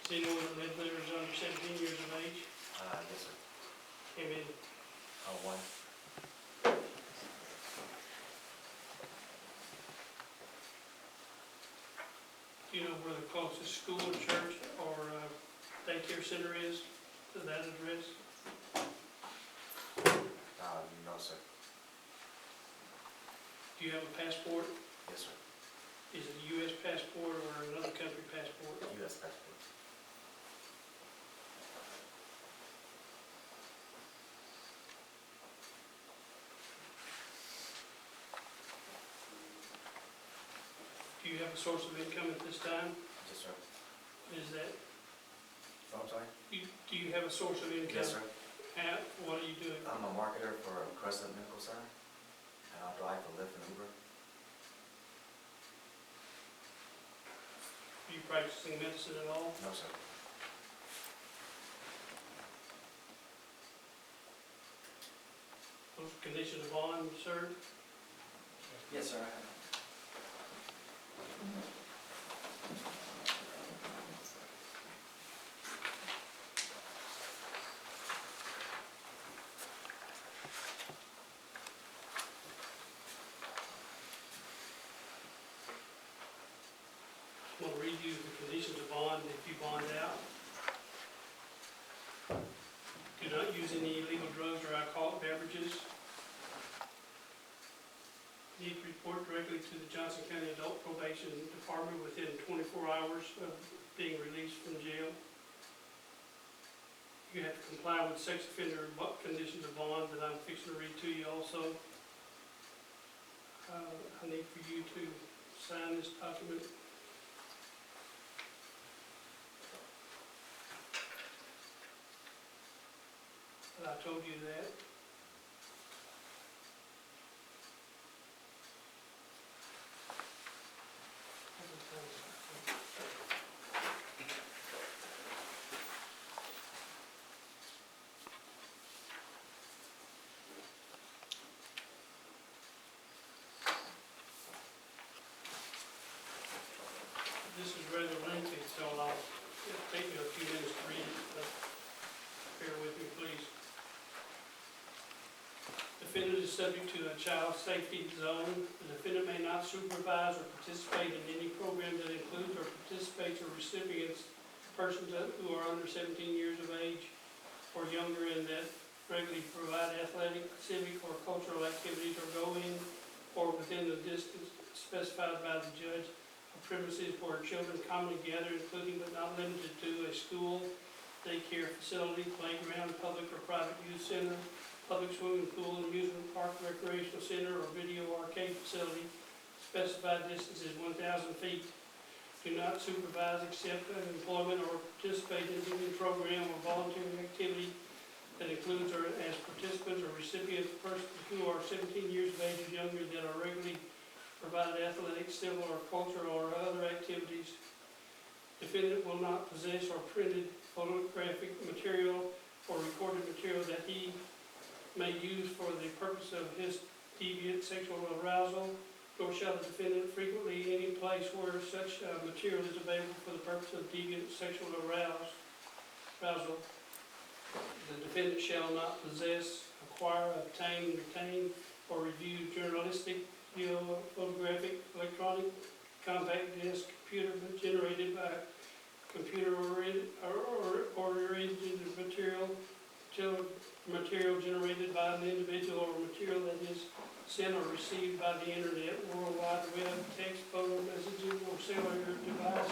Does anyone that lives there is under 17 years of age? Yes, sir. Amen. One. Do you know where the closest school, church, or daycare center is to that address? No, sir. Do you have a passport? Yes, sir. Is it a U.S. passport or another country passport? U.S. passport. Do you have a source of income at this time? Yes, sir. Is that, Oh, I'm sorry? do you have a source of income? Yes, sir. What are you doing? I'm a marketer for Crescent Medical Center, and I'll drive for Lyft and Uber. Are you practicing medicine at all? No, sir. Those conditions of bond, sir? Yes, sir, I have. I'm going to read you the conditions of bond if you bond out. Do not use any illegal drugs or alcoholic beverages. Need to report directly to the Johnson County Adult Probation Department within 24 hours of being released from jail. You have to comply with sex offender conditions of bond that I'm fixing to read to you also. I need for you to sign this document. I told you that. This is rather lengthy, so it'll take me a few minutes to read it, but bear with me, please. Defendant is subject to a child safety zone. The defendant may not supervise or participate in any program that includes or participates or recipients persons who are under 17 years of age or younger and that regularly provide athletic, civic, or cultural activities or go in or within the distance specified by the judge of premises where children commonly gather, including but not limited to a school, daycare facility, playground, public or private youth center, public swimming pool, amusement park, recreational center, or video arcade facility. Specified distance is 1,000 feet. Do not supervise, accept employment, or participate in any program or voluntary activity that includes or as participants or recipients persons who are 17 years of age or younger that are regularly provided athletic, civil, or cultural or other activities. Defendant will not possess or printed photographic material or recorded material that he may use for the purpose of his deviant sexual arousal, nor shall the defendant frequently any place where such material is available for the purpose of deviant sexual arousal. The defendant shall not possess, acquire, obtain, retain, or review journalistic, video, photographic, electronic, compact disc, computer generated by computer or oriented material generated by an individual or material that is sent or received by the internet, World Wide Web, text, photo, messaging, or cellular device,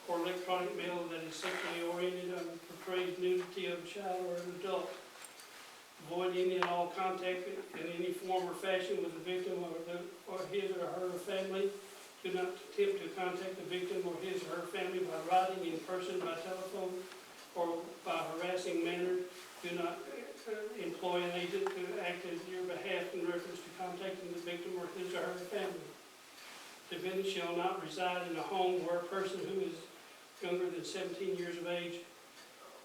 or electronic mail that is sexually oriented and portrays nudity of a child or an adult. Avoid any and all contact in any form or fashion with the victim or his or her family. Do not attempt to contact the victim or his or her family by writing, in person, by telephone, or by harassing manner. Do not employ an agent to act in your behalf in reference to contacting the victim or his or her family. Defendant shall not reside in a home where a person who is younger than 17 years of age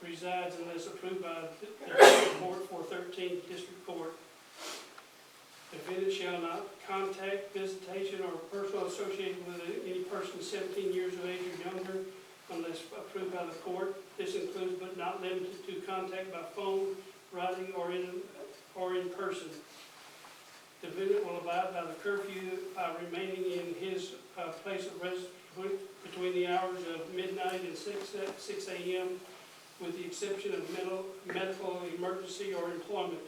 resides unless approved by the District Court 413 District Court. Defendant shall not contact, visitation, or personal association with any person 17 years of age or younger unless approved by the court. This includes but not limited to contact by phone, writing, or in person. Defendant will abide by the curfew by remaining in his place of residence between the hours of midnight and 6 a.m. with the exception of medical emergency or employment.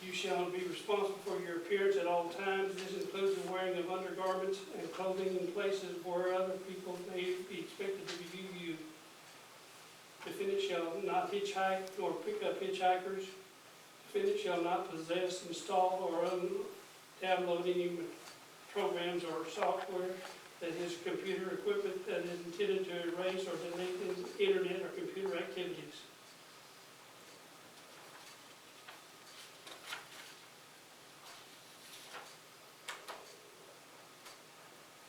You shall be responsible for your appearance at all times. This includes the wearing of undergarments and clothing in places where other people may be expected to view you. Defendant shall not hitchhike nor pick up hitchhikers. Defendant shall not possess, install, or download any programs or software that is computer equipment that is intended to erase or delete internet or computer activities.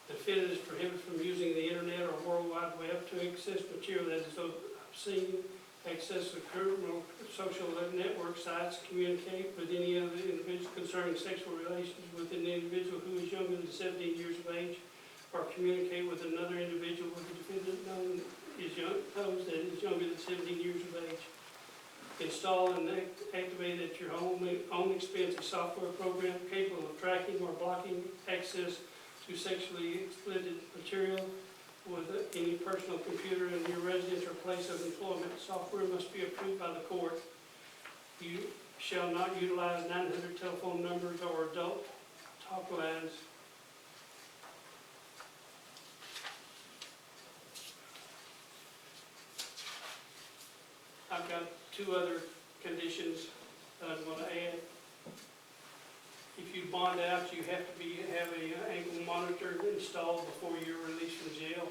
Defendant is prohibited from using the internet or World Wide Web to access material that is obscene, access to criminal social network sites, communicate with any other individual concerning sexual relations with an individual who is younger than 17 years of age, or communicate with another individual with the defendant knows that is younger than 17 years of age. Install and activate at your own expense a software program capable of tracking or blocking access to sexually explicit material with any personal computer in your residence or place of employment. Software must be approved by the court. You shall not utilize 900 telephone numbers or adult talk lines. I've got two other conditions that I'm going to add. If you bond out, you have to have an ankle monitor installed before you're released from jail.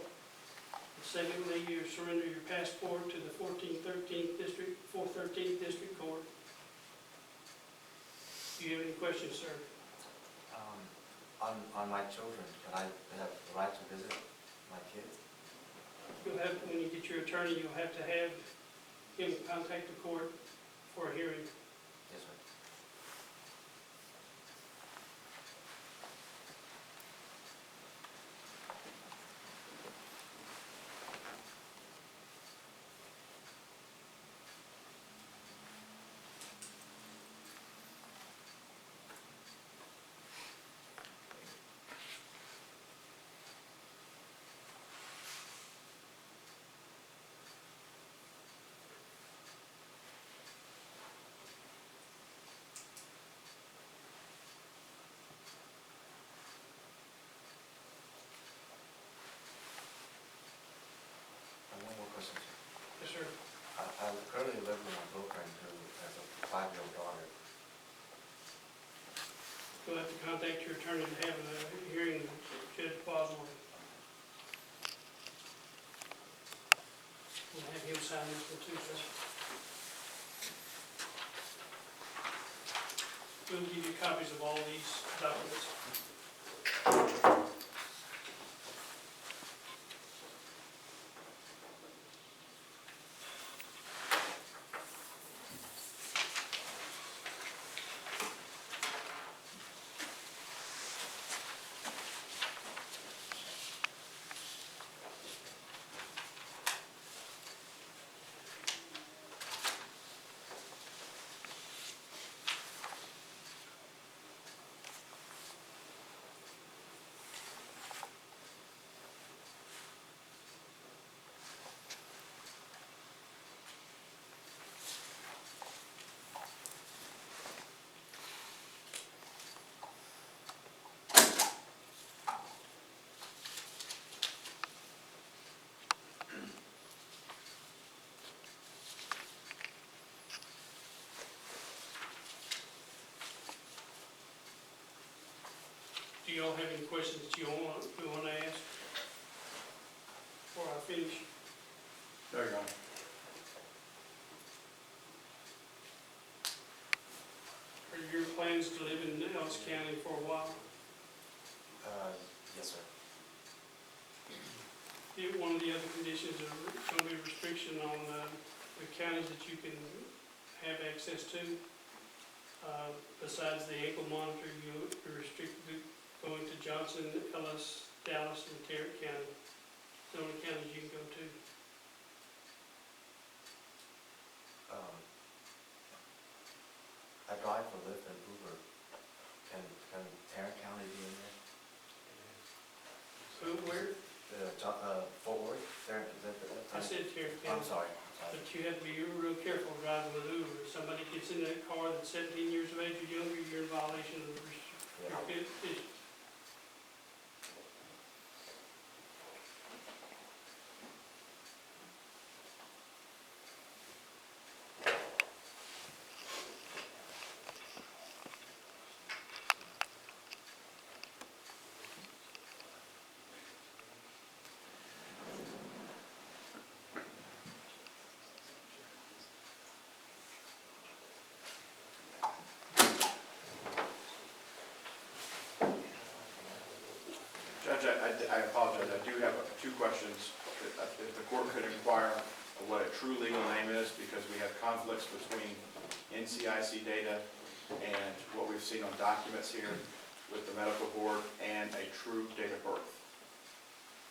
Secondly, you surrender your passport to the 413th District Court. Do you have any questions, sir? On my children, can I have the right to visit my kids? You'll have, when you get your attorney, you'll have to have him contact the court for a hearing. Yes, sir. One more question, sir. Yes, sir. I currently live with my girlfriend who has a 5-year-old daughter. You'll have to contact your attorney to have a hearing with Judge Boswell. We'll have him sign this one too, sir. We'll give you copies of all these documents. Do you all have any questions that you want to ask before I finish? No, Your Honor. Are your plans to live in Ellis County for a while? Yes, sir. One of the other conditions is going to be a restriction on the counties that you can have access to. Besides the ankle monitor, you're restricted to going to Johnson, Ellis, Dallas, and Tarrant County. Those are the counties you can go to. drive for Lyft and Uber, can Tarrant County be in there? Who, where? Fort Worth, Tarrant, is that? I said Tarrant I'm County. sorry. But you have to be real careful driving with Uber. If somebody gets in that car that's 17 years of age or younger, you're in violation of the Yeah. restriction. Judge, I apologize, I do have two questions. If the court could inquire what a true legal name is, because we have conflicts between NCIC data and what we've seen on documents here with the medical board and a true date of birth.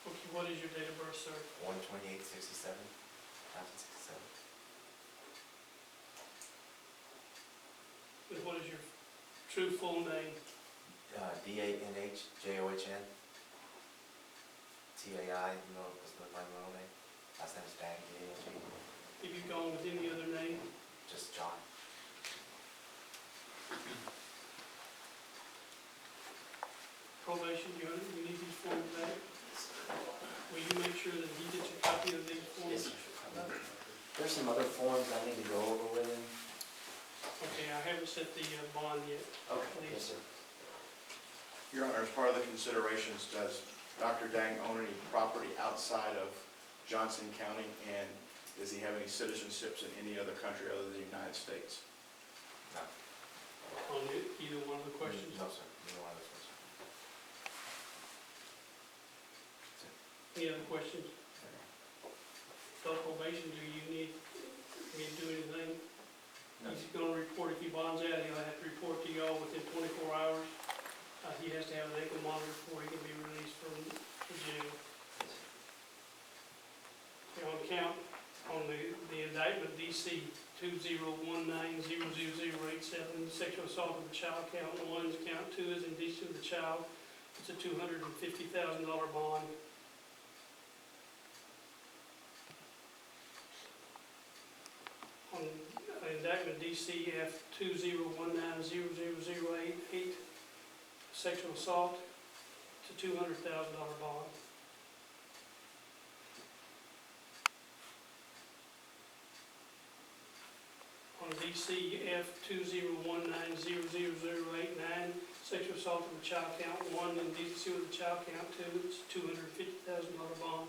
Okay, what is your date of birth, sir? 1/28/67, 1967. And what is your true full name? DANHJOHN. TAI, you know, was my middle name. Last name is Dang, D-A-N-G. Have you gone with any other name? Just John. Probation, you need these forms back? Will you make sure that he gets a copy of these forms? There's some other forms I need to go over with him. Okay, I haven't set the bond yet. Okay. Yes, sir. Your Honor, as part of the considerations, does Dr. Dang own any property outside of Johnson County, and does he have any citizenships in any other country other than the United States? No. On either one of the questions? No, sir. Neither one of those questions. Any other questions? Adult probation, do you need me to do anything? No. He's gonna report, if he bonds out, he'll have to report to y'all within 24 hours. He has to have an ankle monitor before he can be released from jail. Okay, on count, on the indictment DC 2019000087, sexual assault of a child, count 1, count 2 is indecent of the child. It's a $250,000 bond. On indictment DCF 2019000088, sexual assault, it's a $200,000 bond. On DCF 2019000089, sexual assault of a child, count 1, and indecency with a child, count 2, it's a $250,000 bond.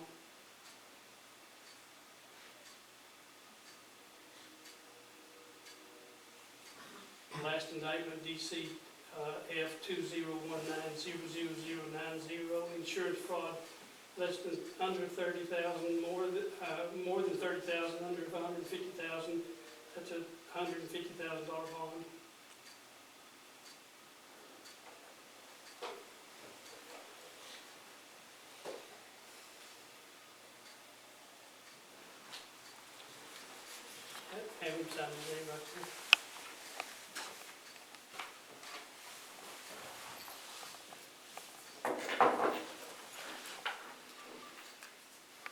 Last indictment, DC F 2019000090, insurance fraud, less than under 30,000, more than 30,000, under 150,000. That's a $150,000 bond. Have him sign his name right there.